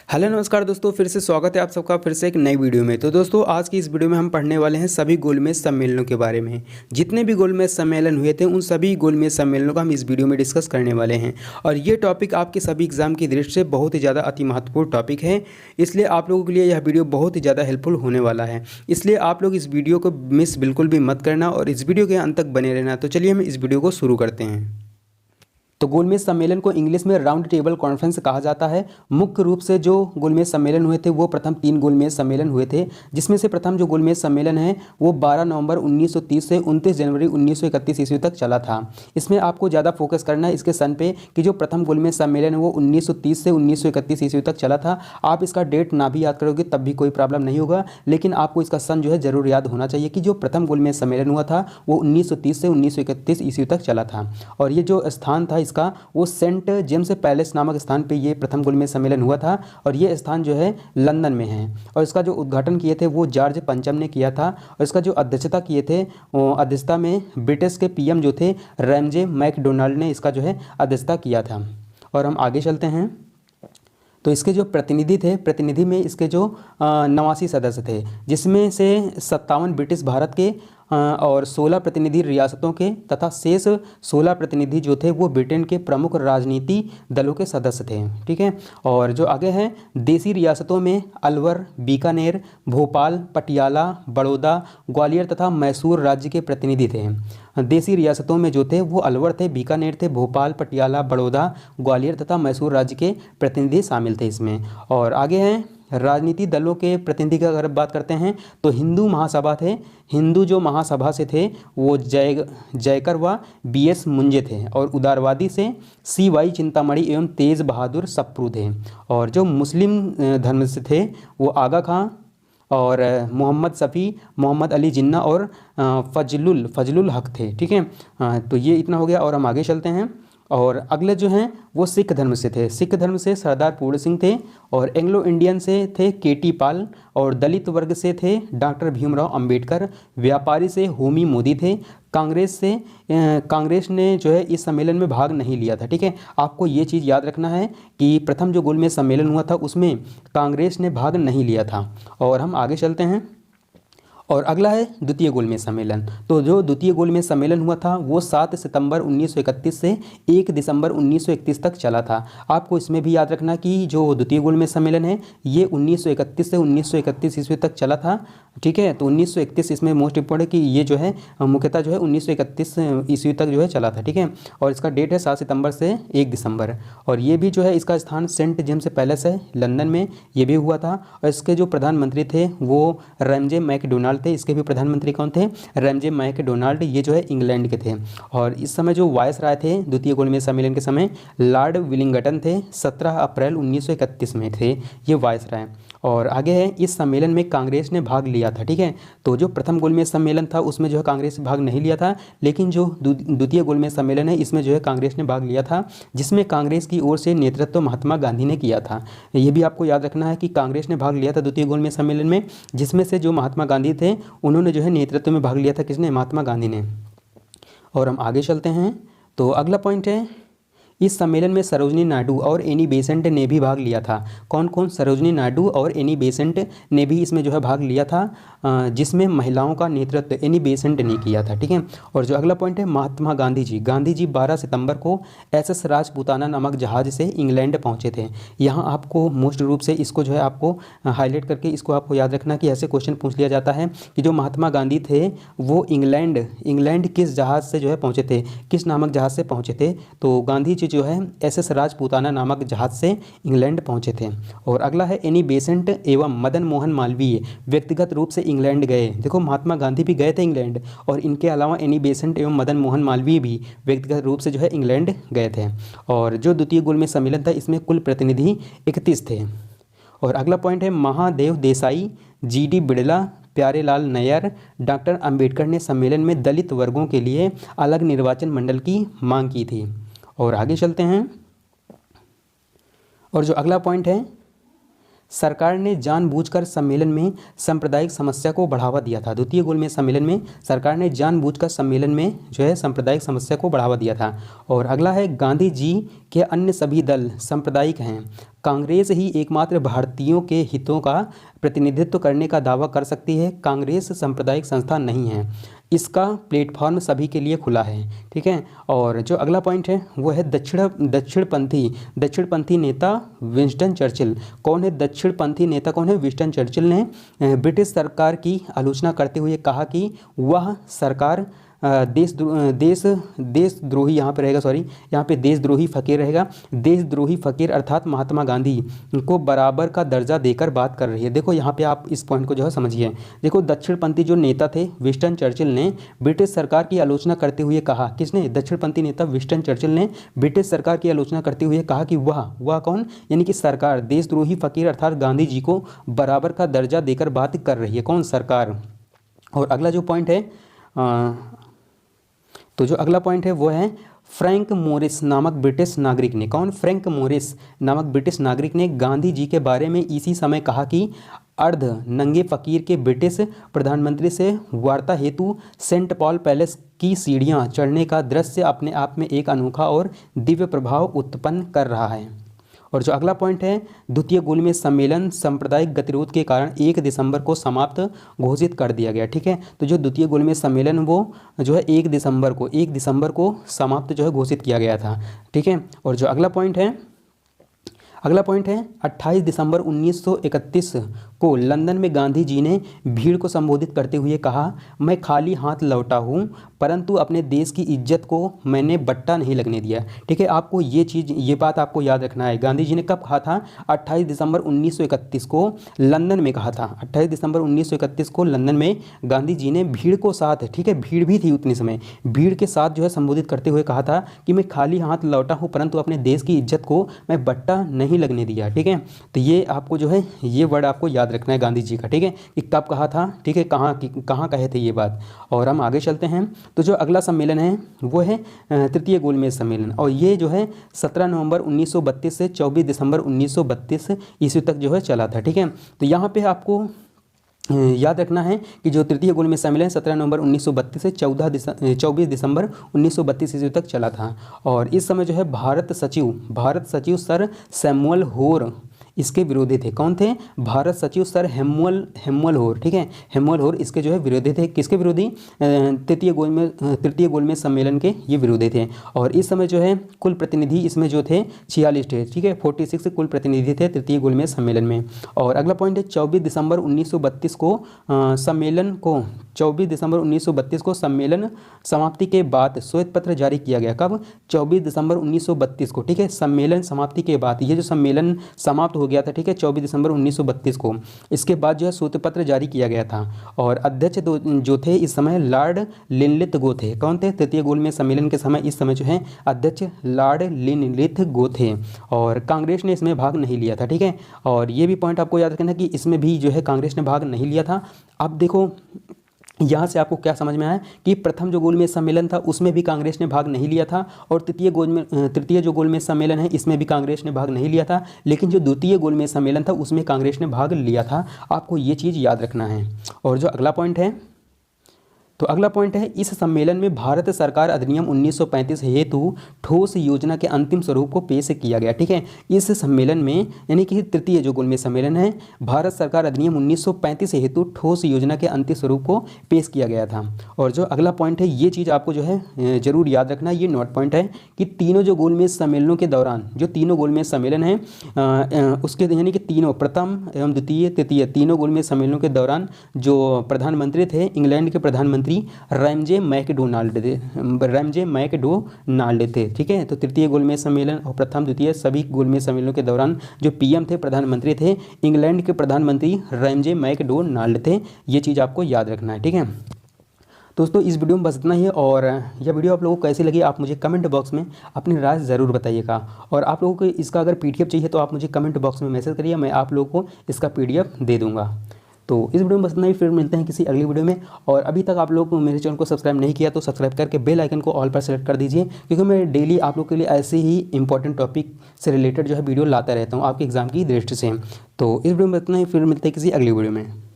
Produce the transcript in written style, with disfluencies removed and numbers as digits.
Hello नमस्कार दोस्तों, फिर से स्वागत है आप सबका फिर से एक नई वीडियो में। तो दोस्तों आज की इस वीडियो में हम पढ़ने वाले हैं सभी गोलमेज सम्मेलनों के बारे में। जितने भी गोलमेज सम्मेलन हुए थे उन सभी गोलमेज सम्मेलनों का हम इस वीडियो में डिस्कस करने वाले हैं। और ये टॉपिक आपके सभी एग्जाम की दृष्टि से बहुत ही ज़्यादा अति महत्वपूर्ण टॉपिक है, इसलिए आप लोगों के लिए यह वीडियो बहुत ही ज़्यादा हेल्पफुल होने वाला है। इसलिए आप लोग इस वीडियो को मिस बिल्कुल भी मत करना और इस वीडियो के अंत तक बने रहना। तो चलिए हम इस वीडियो को शुरू करते हैं। तो गोलमेज सम्मेलन को इंग्लिश में राउंड टेबल कॉन्फ्रेंस कहा जाता है। मुख्य रूप से जो गोलमेज सम्मेलन हुए थे वो प्रथम 3 गोलमेज सम्मेलन हुए थे, जिसमें से प्रथम जो गोलमेज सम्मेलन है वो 12 नवंबर 1930 से 29 जनवरी 1931 ईस्वी तक चला था। इसमें आपको ज़्यादा फोकस करना है इसके सन पे कि जो प्रथम गोलमेज सम्मेलन है वो 1930 से 1931 ईस्वी तक चला था। आप इसका डेट ना भी याद करोगे तब भी कोई प्रॉब्लम नहीं होगा, लेकिन आपको इसका सन जो है ज़रूर याद होना चाहिए कि जो प्रथम गोलमेज सम्मेलन हुआ था वो 1930 से 1931 ईस्वी तक चला था। और ये जो स्थान था इसका वो सेंट जेम्स पैलेस नामक स्थान पे ये प्रथम गोलमेज सम्मेलन हुआ था। और ये स्थान जो है लंदन में है। और इसका जो उद्घाटन किए थे वो जॉर्ज पंचम ने किया था। और इसका जो अध्यक्षता किए थे अध्यक्षता में ब्रिटिश के पीएम जो थे रैमजे मैकडोनाल्ड ने इसका जो है अध्यक्षता किया था। और हम आगे चलते हैं। तो इसके जो प्रतिनिधि थे, प्रतिनिधि में इसके जो 89 सदस्य थे, जिसमें से 57 ब्रिटिश भारत के और 16 प्रतिनिधि रियासतों के तथा शेष 16 प्रतिनिधि जो थे वो ब्रिटेन के प्रमुख राजनीति दलों के सदस्य थे। ठीक है। और जो आगे हैं देसी रियासतों में अलवर, बीकानेर, भोपाल, पटियाला, बड़ौदा, ग्वालियर तथा मैसूर राज्य के प्रतिनिधि थे। देसी रियासतों में जो थे वो अलवर थे, बीकानेर थे, भोपाल, पटियाला, बड़ौदा, ग्वालियर तथा मैसूर राज्य के प्रतिनिधि शामिल थे इसमें। और आगे हैं राजनीति दलों के प्रतिनिधि की अगर बात करते हैं तो हिंदू महासभा थे। हिंदू जो महासभा से थे वो जयकर व BS मुंजे थे। और उदारवादी से CY चिंतामणि एवं तेज बहादुर सप्रू थे। और जो मुस्लिम धर्म से थे वो आगा खां और मोहम्मद शफ़ी, मोहम्मद अली जिन्ना और फजलुल हक थे। ठीक है। तो ये इतना हो गया और हम आगे चलते हैं। और अगले जो हैं वो सिख धर्म से थे। सिख धर्म से सरदार पूर्ण सिंह थे। और एंग्लो इंडियन से थे KT पाल। और दलित वर्ग से थे डॉक्टर भीमराव अंबेडकर। व्यापारी से होमी मोदी थे। कांग्रेस ने जो है इस सम्मेलन में भाग नहीं लिया था। ठीक है। आपको ये चीज़ याद रखना है कि प्रथम जो गोलमेज सम्मेलन हुआ था उसमें कांग्रेस ने भाग नहीं लिया था। और हम आगे चलते हैं। और अगला है द्वितीय गोलमेज सम्मेलन। तो जो द्वितीय गोलमेज सम्मेलन हुआ था वो 7 सितंबर 1931 से 1 दिसंबर 1931 तक चला था। आपको इसमें भी याद रखना कि जो द्वितीय गोलमेज सम्मेलन है ये 1931 से 1931 ईस्वी तक चला था। ठीक है। तो 1931 इसमें मोस्ट इंपॉर्टेंट कि ये जो है मुख्यतः जो है 1931 ईस्वी तक जो है चला था। ठीक है। और इसका डेट है 7 सितंबर से 1 दिसंबर। और ये भी जो है इसका स्थान सेंट जेम्स पैलेस है लंदन में, ये भी हुआ था। और इसके जो प्रधानमंत्री थे वो रैमजे मैकडोनाल्ड थे। इसके भी प्रधानमंत्री कौन थे? Ramsay MacDonald. ये जो है इंग्लैंड के थे। और इस समय जो वायसराय थे द्वितीय गोलमेज सम्मेलन के समय लॉर्ड विलिंगटन थे। 17 अप्रैल 1931 में थे ये वायसराय। और आगे है इस सम्मेलन में कांग्रेस ने भाग लिया था। ठीक है। तो जो प्रथम गोलमेज सम्मेलन था उसमें जो है कांग्रेस भाग नहीं लिया था, लेकिन जो द्वितीय गोलमेज सम्मेलन है इसमें जो है कांग्रेस ने भाग लिया था, जिसमें कांग्रेस की ओर से नेतृत्व महात्मा गांधी ने किया था। ये भी आपको याद रखना है कि कांग्रेस ने भाग लिया था द्वितीय गोलमेज सम्मेलन में, जिसमें से जो महात्मा गांधी थे उन्होंने जो है नेतृत्व में भाग लिया था। किसने? महात्मा गांधी ने। और हम आगे चलते हैं। तो अगला पॉइंट है इस सम्मेलन में सरोजनी नायडू और एनी बेसेंट ने भी भाग लिया था। कौन कौन? सरोजनी नायडू और एनी बेसेंट ने भी इसमें जो है भाग लिया था, जिसमें महिलाओं का नेतृत्व एनी बेसेंट ने किया था। ठीक है। और जो अगला पॉइंट है महात्मा गांधी जी 12 सितंबर को SS राजपूताना नामक जहाज से इंग्लैंड पहुंचे थे। यहाँ आपको मोस्ट रूप से इसको जो है आपको हाईलाइट करके इसको आपको याद रखना कि ऐसे क्वेश्चन पूछ लिया जाता है कि जो महात्मा गांधी थे वो इंग्लैंड किस जहाज़ से जो है पहुँचे थे, किस नामक जहाज़ से पहुँचे थे? तो गांधी जी जो है SS राजपूताना नामक जहाज से इंग्लैंड पहुंचे थे। और अगला है एनी बेसेंट एवं मदन मोहन मालवीय व्यक्तिगत रूप से इंग्लैंड गए। देखो महात्मा गांधी भी गए थे इंग्लैंड, और इनके अलावा एनी बेसेंट एवं मदन मोहन मालवीय भी व्यक्तिगत रूप से जो है इंग्लैंड गए थे। और जो द्वितीय गोलमेज सम्मेलन था इसमें कुल प्रतिनिधि 31 थे। और अगला पॉइंट है महादेव देसाई, GD बिड़ला, प्यारेलाल नैयर, डॉक्टर अंबेडकर ने सम्मेलन में दलित वर्गों के लिए अलग निर्वाचन मंडल की मांग की थी। और आगे चलते हैं। और जो अगला पॉइंट है सरकार ने जानबूझकर सम्मेलन में सांप्रदायिक समस्या को बढ़ावा दिया था। द्वितीय गोलमेज सम्मेलन में सरकार ने जानबूझकर सम्मेलन में जो है सांप्रदायिक समस्या को बढ़ावा दिया था। और अगला है गांधी जी के अन्य सभी दल सांप्रदायिक हैं। कांग्रेस ही एकमात्र भारतीयों के हितों का प्रतिनिधित्व करने का दावा कर सकती है। कांग्रेस सांप्रदायिक संस्था नहीं है, इसका प्लेटफॉर्म सभी के लिए खुला है। ठीक है। और जो अगला पॉइंट है वो है दक्षिणपंथी नेता विंस्टन चर्चिल। कौन है दक्षिणपंथी नेता? कौन है? विंस्टन चर्चिल ने ब्रिटिश सरकार की आलोचना करते हुए कहा कि वह सरकार देशद्रोही यहाँ पे रहेगा, सॉरी यहाँ पे देशद्रोही फकीर रहेगा। देशद्रोही फकीर अर्थात महात्मा गांधी को बराबर का दर्जा देकर बात कर रही है। देखो यहाँ पे आप इस पॉइंट को जो है समझिए। देखो दक्षिणपंथी जो नेता थे विंस्टन चर्चिल ने ब्रिटिश सरकार की आलोचना करते हुए कहा, किसने? दक्षिणपंथी नेता विंस्टन चर्चिल ने ब्रिटिश सरकार की आलोचना करते हुए कहा कि वह कौन? यानी कि सरकार देशद्रोही फकीर अर्थात गांधी जी को बराबर का दर्जा देकर बात कर रही है। कौन? सरकार। और अगला जो पॉइंट है तो जो अगला पॉइंट है वो है फ्रैंक मोरिस नामक ब्रिटिश नागरिक ने। कौन? फ्रैंक मोरिस नामक ब्रिटिश नागरिक ने गांधी जी के बारे में इसी समय कहा कि अर्ध नंगे फकीर के ब्रिटिश प्रधानमंत्री से वार्ता हेतु सेंट पॉल पैलेस की सीढ़ियां चढ़ने का दृश्य अपने आप में एक अनोखा और दिव्य प्रभाव उत्पन्न कर रहा है। और जो अगला पॉइंट है द्वितीय गोलमेज सम्मेलन सांप्रदायिक गतिरोध के कारण 1 दिसंबर को समाप्त घोषित कर दिया गया। ठीक है। तो जो द्वितीय गोलमेज सम्मेलन वो जो है 1 दिसंबर को समाप्त जो है घोषित किया गया था। ठीक है। और जो अगला पॉइंट है 28 दिसंबर 1931 को लंदन में गांधी जी ने भीड़ को संबोधित करते हुए कहा, मैं खाली हाथ लौटा हूँ परंतु अपने देश की इज्जत को मैंने बट्टा नहीं लगने दिया। ठीक है। आपको ये बात आपको याद रखना है। गांधी जी ने कब कहा था? 28 दिसंबर 1931 को लंदन में कहा था। 28 दिसंबर 1931 को लंदन में गांधी जी ने भीड़ को साथ, ठीक है, भीड़ भी थी उतने समय, भीड़ के साथ जो है संबोधित करते हुए कहा था कि मैं खाली हाथ लौटा हूँ परंतु अपने देश की इज्जत को मैं बट्टा नहीं लगने दिया। ठीक है। तो ये आपको जो है ये वर्ड आपको याद रखना है गांधी जी का। ठीक है। कि कब कहा था, ठीक है, कहाँ कहे थे ये बात। और हम आगे चलते हैं। तो जो अगला सम्मेलन है वो है तृतीय गोलमेज सम्मेलन, और ये जो है 17 नवंबर 1932 से 24 दिसंबर 1932 ईस्वी तक जो है चला था। ठीक है। तो यहाँ पे आपको याद रखना है कि जो तृतीय गोलमेज सम्मेलन 17 नवंबर 1932 से 24 दिसंबर 1932 ईस्वी तक चला था। और इस समय जो है भारत सचिव सर सैमुअल होर इसके विरोधी थे। कौन थे? भारत सचिव सर हेमुअल होर। ठीक है। हेमुअल होर इसके जो है विरोधी थे। किसके विरोधी? तृतीय गोलमेज सम्मेलन के ये विरोधी थे। और इस समय जो है कुल प्रतिनिधि इसमें जो थे 46 थे। ठीक है। 46 कुल प्रतिनिधि थे तृतीय गोलमेज सम्मेलन में। और अगला पॉइंट है 24 दिसंबर 1932 को सम्मेलन समाप्ति के बाद श्वेत पत्र जारी किया गया। कब? 24 दिसंबर 1932 को। ठीक है। सम्मेलन समाप्ति के बाद, ये जो सम्मेलन समाप्त हो गया था, ठीक है, 24 दिसंबर 1932 को, इसके बाद जो है श्वेत पत्र जारी किया गया था। और अध्यक्ष जो थे इस समय लॉर्ड लिनलिथगो थे। कौन थे? तृतीय गोलमेज सम्मेलन के समय इस समय जो है अध्यक्ष लॉर्ड लिनलिथगो थे। और कांग्रेस ने इसमें भाग नहीं लिया था। ठीक है। और ये भी पॉइंट आपको याद रखना कि इसमें भी जो है कांग्रेस ने भाग नहीं लिया था। अब देखो यहाँ से आपको क्या समझ में आया कि प्रथम जो गोलमेज सम्मेलन था उसमें भी कांग्रेस ने भाग नहीं लिया था, और तृतीय जो गोलमेज सम्मेलन है इसमें भी कांग्रेस ने भाग नहीं लिया था, लेकिन जो द्वितीय गोलमेज सम्मेलन था उसमें कांग्रेस ने भाग लिया था। आपको ये चीज़ याद रखना है। और जो अगला पॉइंट है इस सम्मेलन में भारत सरकार अधिनियम 1935 हेतु ठोस योजना के अंतिम स्वरूप को पेश किया गया। ठीक है। इस सम्मेलन में यानी कि तृतीय जो गोलमेज सम्मेलन है भारत सरकार अधिनियम 1935 हेतु ठोस योजना के अंतिम स्वरूप को पेश किया गया था। और जो अगला पॉइंट है ये चीज़ आपको जो है जरूर याद रखना, ये नोट पॉइंट है कि तीनों जो गोलमेज सम्मेलनों के दौरान जो तीनों गोलमेज सम्मेलन है उसके यानी कि तीनों प्रथम एवं द्वितीय तृतीय तीनों गोलमेज सम्मेलनों के दौरान जो प्रधानमंत्री थे इंग्लैंड के प्रधानमंत्री रैमजे मैकडोनाल्ड थे। ठीक है। तो तृतीय गोलमेज सम्मेलन और प्रथम द्वितीय सभी गोलमेज सम्मेलनों के दौरान जो पीएम थे, प्रधानमंत्री थे, इंग्लैंड के प्रधानमंत्री रैमजे मैकडोनाल्ड थे। ये चीज़ आपको याद रखना है। ठीक है दोस्तों, इस वीडियो में बस इतना ही। और यह वीडियो आप लोगों को कैसी लगी आप मुझे कमेंट बॉक्स में अपनी राय ज़रूर बताइएगा। और आप लोगों को इसका अगर पीडीएफ चाहिए तो आप मुझे कमेंट बॉक्स में मैसेज करिए, मैं आप लोगों को इसका पीडीएफ दे दूँगा। तो इस वीडियो में बस इतना ही, फिर मिलते हैं किसी अगली वीडियो में। और अभी तक आप लोग मेरे चैनल को सब्सक्राइब नहीं किया तो सब्सक्राइब करके बेल आइकन को ऑल पर सेलेक्ट कर दीजिए, क्योंकि मैं डेली आप लोग के लिए ऐसे ही इंपॉर्टेंट टॉपिक से रिलेटेड जो है वीडियो लाता रहता हूँ आपके एग्जाम की दृष्टि से। तो इस वीडियो में इतना ही, फिर मिलते हैं किसी अगली वीडियो में।